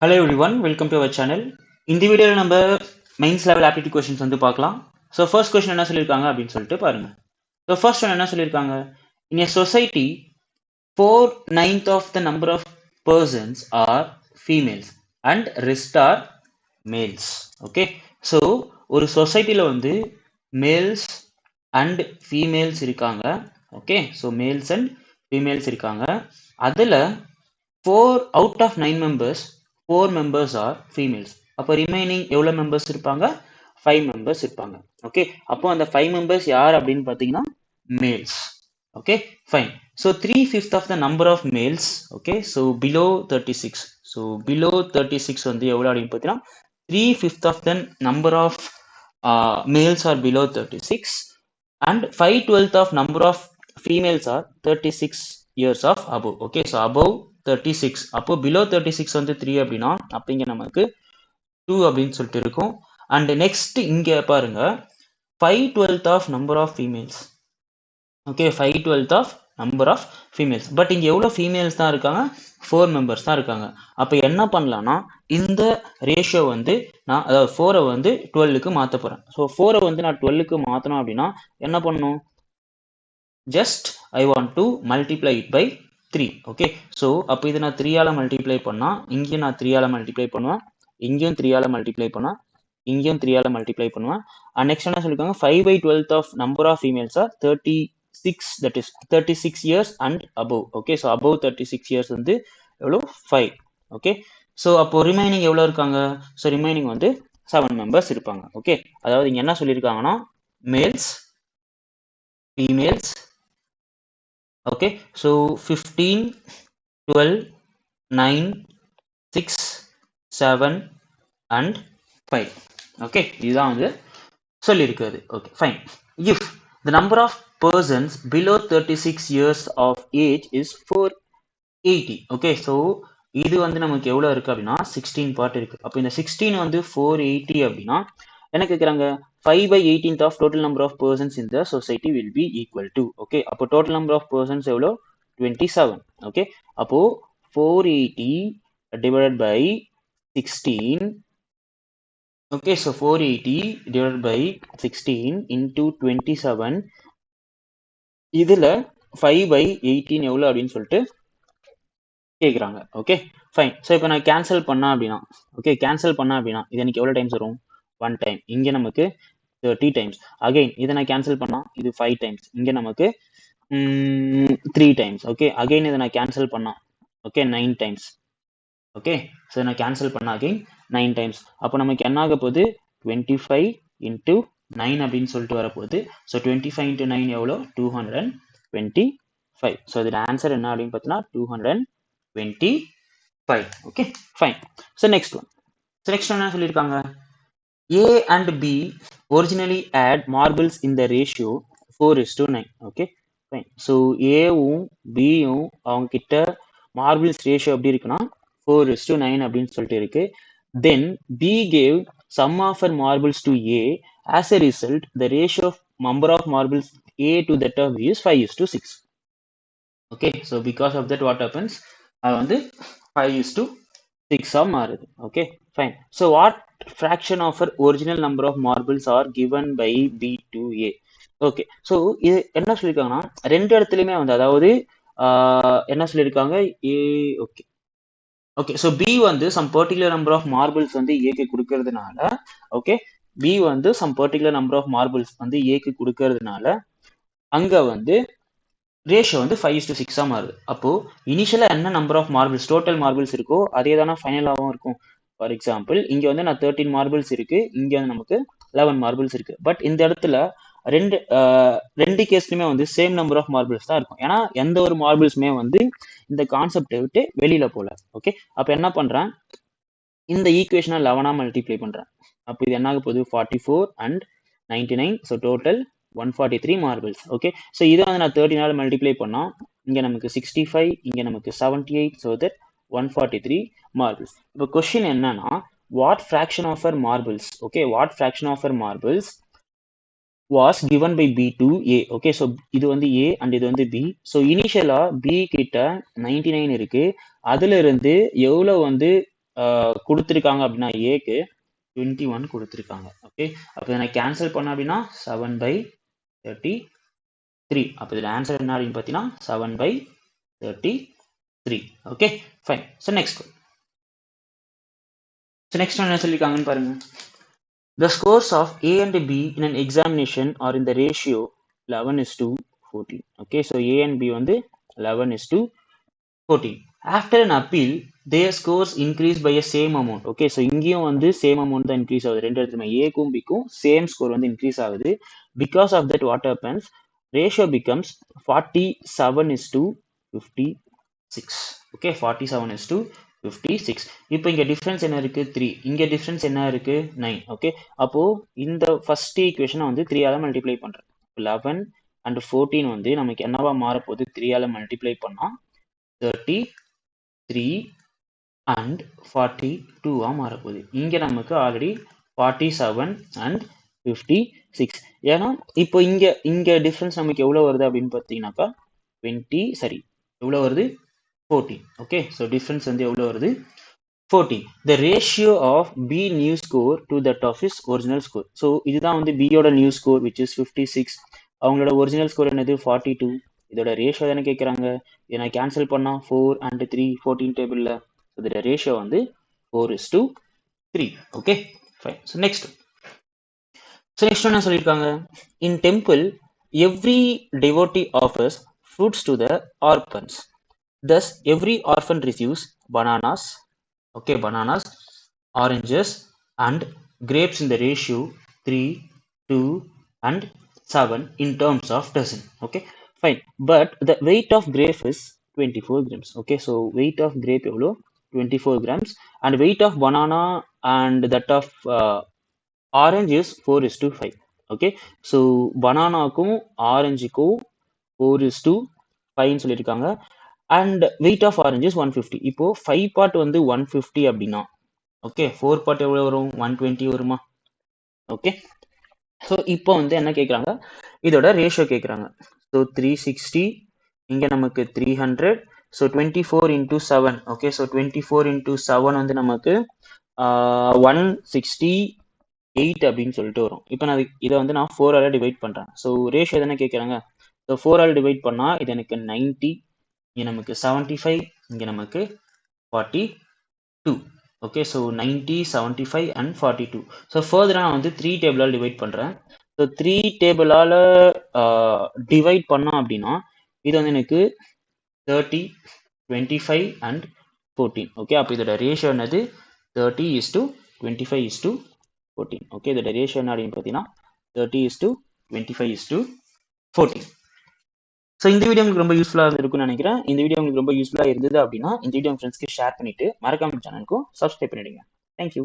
Hello everyone, welcome to our channel. இந்த வீடியோல நம்ம மெயின்ஸ் லெவல் ஆப்டிடியூட் கொஸ்டின்ஸ் வந்து பார்க்கலாம். ஸோ ஃபர்ஸ்ட் கொஸ்டின் என்ன சொல்லியிருக்காங்க அப்படின்னு சொல்லிட்டு பாருங்க. ஸோ ஃபர்ஸ்ட் ஒன் என்ன சொல்லியிருக்காங்க? இன் a society 4/9 of the number of persons are females and rest are males. Okay, so ஒரு சொசைட்டில வந்து மேல்ஸ் அண்ட் ஃபீமேல்ஸ் இருக்காங்க. Okay, so males and females இருக்காங்க. அதுல 4 out of 9 members, 4 members are females. அப்போ remaining எவ்வளோ மெம்பர்ஸ் இருப்பாங்க? 5 members இருப்பாங்க. ஓகே, அப்போ அந்த 5 members யார் அப்படின்னு பார்த்தீங்கன்னா males. Okay, fine. So 3/5 of the number of males. Okay, so below 36. So below 36 வந்து எவ்வளோ அப்படின்னு பார்த்தீங்கன்னா 3/5 of the number of males are below 36 and 5/12 of number of females are 36 years of above. Okay, so above 36, அப்போ below 36 வந்து 3 அப்படின்னா அப்போ இங்க நமக்கு 2 அப்படின்னு சொல்லிட்டு இருக்கும். அண்ட் நெக்ஸ்ட் இங்க பாருங்க 5/12 of number of females. Okay, 5/12 of number of females. But இங்க எவ்வளவு ஃபீமேல்ஸ் தான் இருக்காங்க? 4 மெம்பர்ஸ் தான் இருக்காங்க. அப்ப என்ன பண்ணலாம்னா இந்த ரேஷியோ வந்து நான் அதாவது 4 வந்து 12க்கு மாத்த போறேன். ஸோ 4 வந்து நான் 12க்கு மாத்தணும் அப்படின்னா என்ன பண்ணணும்? Just I want to multiply it by 3. Okay, so அப்போ இதை நான் 3ஆல் மல்டிப்ளை பண்ணால் இங்கேயும் நான் 3ஆல் மல்டிப்ளை பண்ணுவேன், இங்கேயும் 3ஆல் மல்டிப்ளை பண்ணுவேன், இங்கேயும் 3ஆல் மல்டிப்ளை பண்ணுவேன். அண்ட் நெக்ஸ்ட் என்ன சொல்லியிருக்காங்க? 5/12 of number of females are 36, that is 36 years and above. Okay, so above 36 years வந்து எவ்வளோ? 5. ஓகே, ஸோ அப்போ ரிமைனிங் எவ்வளோ இருக்காங்க? ஸோ ரிமைனிங் வந்து 7 மெம்பர்ஸ் இருப்பாங்க. ஓகே, அதாவது இங்கே என்ன சொல்லியிருக்காங்கன்னா males, females. Okay, so 15, 12, 9, 6, 7 and 5. Okay, இதுதான் வந்து சொல்லியிருக்கிறது. Okay, fine. If the number of persons below 36 years of age is 480. Okay, so இது வந்து நமக்கு எவ்வளவு இருக்கு அப்படின்னா 16 பார்ட் இருக்கு. அப்போ இந்த 16 வந்து 480 அப்படின்னா என்ன கேட்குறாங்க? 5/18 of total number of persons in the society will be equal to. Okay, அப்போ total number of persons எவ்வளோ? 27. Okay, அப்போ 480 divided by 16. Okay, so 480 divided by 16 into 27. இதுல 5/18 எவ்வளோ அப்படின்னு சொல்லிட்டு கேட்குறாங்க. Okay, fine. ஸோ இப்போ நான் கேன்சல் பண்ணா அப்படின்னா இது எனக்கு எவ்வளோ டைம்ஸ் வரும்? 1 டைம். இங்கே நமக்கு 30 டைம்ஸ். அகைன் இதை நான் கேன்சல் பண்ணா இது 5 டைம்ஸ். இங்கே நமக்கு 3 டைம்ஸ். ஓகே, அகைன் இதை நான் கேன்சல் பண்ணா ஓகே 9 டைம்ஸ். ஓகே, ஸோ நான் கேன்சல் பண்ணா அகைன் 9 டைம்ஸ். அப்போ நமக்கு என்ன ஆக போகுது? 25 into 9 அப்படின்னு சொல்லிட்டு வரப்போகுது. ஸோ 25 into 9 எவ்வளோ? 225. ஸோ இதோட ஆன்சர் என்ன அப்படின்னு பார்த்தீங்கன்னா 225. Okay, fine. So next one என்ன சொல்லியிருக்காங்க? A and B originally add marbles in the ratio 4:9. Okay, fine. So ஏவும் பியும் அவங்க கிட்ட மார்பிள்ஸ் ரேஷியோ எப்படி இருக்குன்னா 4:9 அப்படின்னு சொல்லிட்டு இருக்கு. Then B gave some of her marbles to A. As a result, the ratio of number of marbles A to that of B is 5:6. Okay, so because of that what happens? அது வந்து 5:6 மாறுது. Okay, fine. So what fraction of her original number of marbles are given by B to A? Okay, so இது என்ன சொல்லியிருக்காங்கன்னா ரெண்டு இடத்துலையுமே வந்து அதாவது என்ன சொல்லியிருக்காங்க? A okay okay, so B வந்து some particular number of marbles வந்து ஏக்கு கொடுக்கறதுனால ஓகே பி வந்து some particular number of marbles வந்து ஏக்கு கொடுக்கறதுனால அங்க வந்து ரேஷியோ வந்து 5:6 மாறுது. அப்போ இனிஷியலா என்ன number of marbles total marbles இருக்கோ அதே தானே ஃபைனலாகவும் இருக்கும். ஃபார் எக்ஸாம்பிள் இங்க வந்து நான் 13 மார்பிள்ஸ் இருக்கு, இங்க வந்து நமக்கு 11 மார்பிள்ஸ் இருக்கு. பட் இந்த இடத்துல ரெண்டு கேஸ்லயுமே வந்து சேம் நம்பர் ஆஃப் மார்பிள்ஸ் தான் இருக்கும். ஏன்னா எந்த ஒரு மார்பிள்ஸுமே வந்து இந்த கான்செப்டை விட்டு வெளியில போல. ஓகே, அப்ப என்ன பண்றேன்? இந்த ஈக்குவேஷனை 11ஆ மல்டிப்ளை பண்றேன். அப்போ இது என்ன ஆக போகுது? 44 and 99. So total 143 marbles. Okay, so இதை வந்து நான் 13ஆல் மல்டிப்ளை பண்ணா இங்க நமக்கு 65, இங்க நமக்கு 78. So that 143 marbles. இப்போ கொஸ்டின் என்னன்னா what fraction of our marbles? Okay, what fraction of our marbles was given by B to A. Okay, so இது வந்து A அண்ட் இது வந்து B. ஸோ இனிஷியலா B கிட்ட 99 இருக்கு. அதுல இருந்து எவ்வளவு வந்து கொடுத்துருக்காங்க அப்படின்னா ஏக்கு 21 கொடுத்துருக்காங்க. ஓகே, அப்போ இதை நான் கேன்சல் பண்ண அப்படின்னா 7/33. அப்போ இதில் ஆன்சர் என்ன அப்படின்னு பார்த்தீங்கன்னா 7/33. Okay fine. ஸோ நெக்ஸ்ட் என்ன சொல்லியிருக்காங்கன்னு பாருங்க. The scores of A and B in an examination are in the ratio 11:14. Okay, so A and B வந்து 11:14. After an appeal, their scores increase by a same amount. Okay, so இங்கேயும் வந்து same amount தான் increase ஆகுது. ரெண்டு இடத்துலையுமே ஏக்கும் பிக்கும் same score வந்து increase ஆகுது. Because of that, what happens? Ratio becomes 47:56. Okay, 47:56. இப்போ இங்க டிஃபரன்ஸ் என்ன இருக்கு? 3. இங்க டிஃபரன்ஸ் என்ன இருக்கு? 9. ஓகே, அப்போ இந்த ஃபர்ஸ்ட் ஈக்குவேஷனை வந்து 3 ஆல மல்டிப்ளை பண்றேன். 11 and 14 வந்து நமக்கு என்னவா மாறப்போகுது? 3 ஆல மல்டிப்ளை பண்ணா 33 and 42 மாறப்போகுது. இங்க நமக்கு ஆல்ரெடி 47 and 56. ஏன்னா இப்போ இங்க டிஃபரன்ஸ் நமக்கு எவ்வளவு வருது அப்படின்னு பார்த்தீங்கன்னாக்கா 20, சரி எவ்வளவு வருது? 14. ஓகே, ஸோ டிஃபரன்ஸ் வந்து எவ்வளோ வருது? 14. The ratio of B new score to that of his original score. So இதுதான் வந்து B யோட நியூ ஸ்கோர் which is 56. அவங்களோட ஒரிஜினல் ஸ்கோர் என்னது? 42. இதோட ரேஷியோ தானே கேட்குறாங்க. இதை நான் கேன்சல் பண்ணா 4 and 3 14 டேபிளில். இதோட ரேஷியோ வந்து 4:3. Okay fine. ஸோ நெக்ஸ்ட் என்ன சொல்லியிருக்காங்க? In temple, every devotee offers fruits to the orphans. Thus, every orphan receives bananas, okay, bananas, oranges, and grapes in the ratio 3, 2, and 7 in terms of dozen. Okay, fine. But the weight of grape is 24 grams. Okay, so weight of grape எவ்வளோ? 24 grams. And weight of banana and that of orange is 4:5. Okay, so பனானாக்கும் ஆரஞ்சுக்கும் 4:5 சொல்லியிருக்காங்க. And weight of oranges 150. இப்போ 5 part வந்து 150 அப்படின்னா okay 4 part எவ்வளோ வரும்? 120 வருமா? Okay, so இப்போ வந்து என்ன கேட்குறாங்க? இதோட ரேஷியோ கேட்குறாங்க. ஸோ 360, இங்கே நமக்கு 300. So 24 into 7. Okay, so 24 into 7 வந்து நமக்கு 168 அப்படின்னு சொல்லிட்டு வரும். இப்போ நான் இதை வந்து நான் 4 ஆல் டிவைட் பண்ணுறேன். ஸோ ரேஷியோ தானே கேட்குறாங்க. ஸோ 4 ஆல் டிவைட் பண்ணால் இது எனக்கு 90, இங்கே நமக்கு 75, இங்கே நமக்கு 42. Okay, so 90, 75 and 42. ஸோ ஃபர்தராக நான் வந்து 3 டேபிளால் டிவைட் பண்ணுறேன். ஸோ 3 டேபிளால் டிவைட் பண்ணோம் அப்படின்னா இது வந்து எனக்கு 30, 25 and 14. ஓகே, அப்போ இதோட ரேஷியோ என்னது? 30:25:14. ஓகே, இதோட ரேஷியோ என்ன அப்படின்னு பார்த்தீங்கன்னா 30:25:14. ஸோ இந்த வீடியோ உங்களுக்கு ரொம்ப யூஸ்ஃபுல்லாக இருக்கும்னு நினைக்கிறேன். இந்த வீடியோ உங்களுக்கு ரொம்ப யூஸ்ஃபுல்லாக இருந்தது அப்படின்னா இந்த வீடியோ ஃப்ரெண்ட்ஸ்க்கு ஷேர் பண்ணிட்டு மறக்காம சேனலுக்கும் சப்ஸ்கிரைப் பண்ணிடுங்க. தேங்க்யூ.